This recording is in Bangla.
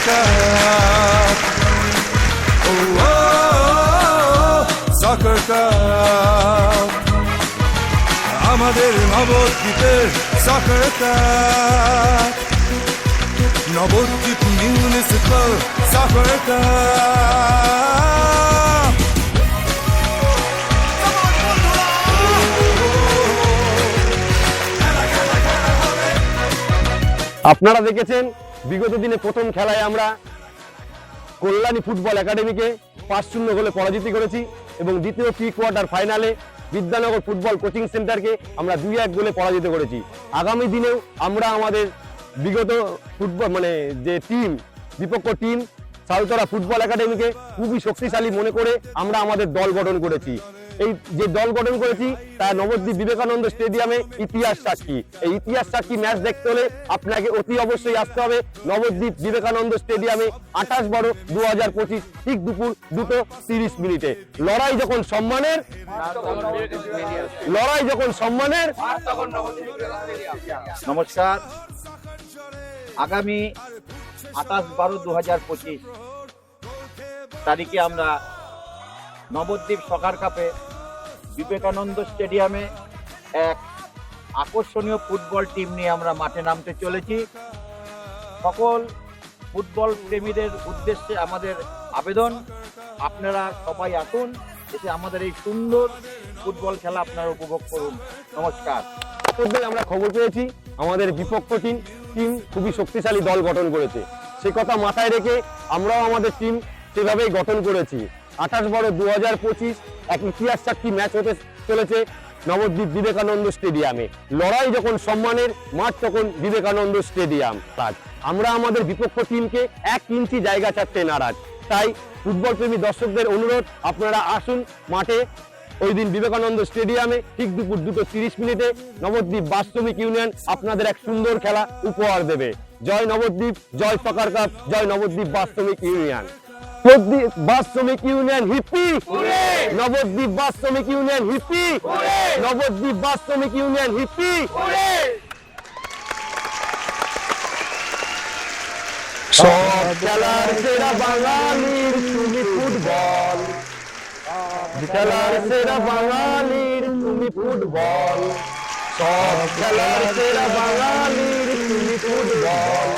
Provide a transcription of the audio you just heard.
Cup. Oh, oh, oh, Soccer Cup. আমাদের নবদ্বীপের Soccer Cup. Nabadwip municipal Soccer Cup. আপনারা দেখেছেন বিগত দিনে প্রথম খেলায় আমরা কল্যাণী ফুটবল একাডেমিকে 5-0 গোলে পরাজিত করেছি এবং দ্বিতীয় প্রি কোয়ার্টার ফাইনালে বিদ্যানগর ফুটবল কোচিং সেন্টারকে আমরা 2-1 গোলে পরাজিত করেছি। আগামী দিনেও আমরা আমাদের বিগত ফুটবল যে টিম বিপক্ষ টিম সালতরা ফুটবল একাডেমিকে খুবই শক্তিশালী মনে করে আমরা আমাদের দল গঠন করেছি। এই যে দল গঠন করেছি তা নবদ্বীপ বিবেকানন্দ স্টেডিয়ামে ইতিহাস সাক্ষী। এই ইতিহাস সাক্ষী ম্যাচ দেখতে হলে আপনাকে অতি অবশ্যই আসতে হবে নবদ্বীপ বিবেকানন্দ স্টেডিয়ামে 28/12/2025 ঠিক দুপুর 2:30 লড়াই যখন সম্মানের নমস্কার। আগামী 28/12/2025 তারিখে আমরা নবদ্বীপ সকার কাপে বিবেকানন্দ স্টেডিয়ামে এক আকর্ষণীয় ফুটবল টিম নিয়ে আমরা মাঠে নামতে চলেছি। সকল ফুটবল প্রেমীদের উদ্দেশ্যে আমাদের আবেদন, আপনারা সবাই আসুন, এসে আমাদের এই সুন্দর ফুটবল খেলা আপনারা উপভোগ করুন। নমস্কার। আমরা খবর পেয়েছি আমাদের বিপক্ষ টিম খুবই শক্তিশালী দল গঠন করেছে। সে কথা মাথায় রেখে আমরাও আমাদের টিম সেভাবেই গঠন করেছি। 28/12/2025 এক ইতিহাস সাক্ষী ম্যাচ হতে চলেছে নবদ্বীপ বিবেকানন্দ স্টেডিয়ামে। লড়াই যখন সম্মানের, মাঠ তখন বিবেকানন্দ স্টেডিয়াম। আমরা আমাদের বিপক্ষ টিমকে 1 ইঞ্চি জায়গা ছাড়তে নারাজ। তাই ফুটবল প্রেমী দর্শকদের অনুরোধ, আপনারা আসুন মাঠে ওই দিন বিবেকানন্দ স্টেডিয়ামে ঠিক দুপুর 2:30 নবদ্বীপ বাস্তবিক ইউনিয়ন আপনাদের এক সুন্দর খেলা উপহার দেবে। জয় নবদ্বীপ, জয় সকার কাপ, জয় নবদ্বীপ বাস্তবিক ইউনিয়ন। নবদ্বীপ বাস্তবিক ইউনিয়ন হিপি, নবদ্বীপ বাস্তবিক ইউনিয়ন হিপি, নবদ্বীপ বাস্তবিক ইউনিয়ন হিপি। সব খেলার সেরা বাঙালির তুমি ফুটবল, খেলার সেরা বাঙালির তুমি ফুটবল, সব খেলার সেরা বাঙালির তুমি ফুটবল।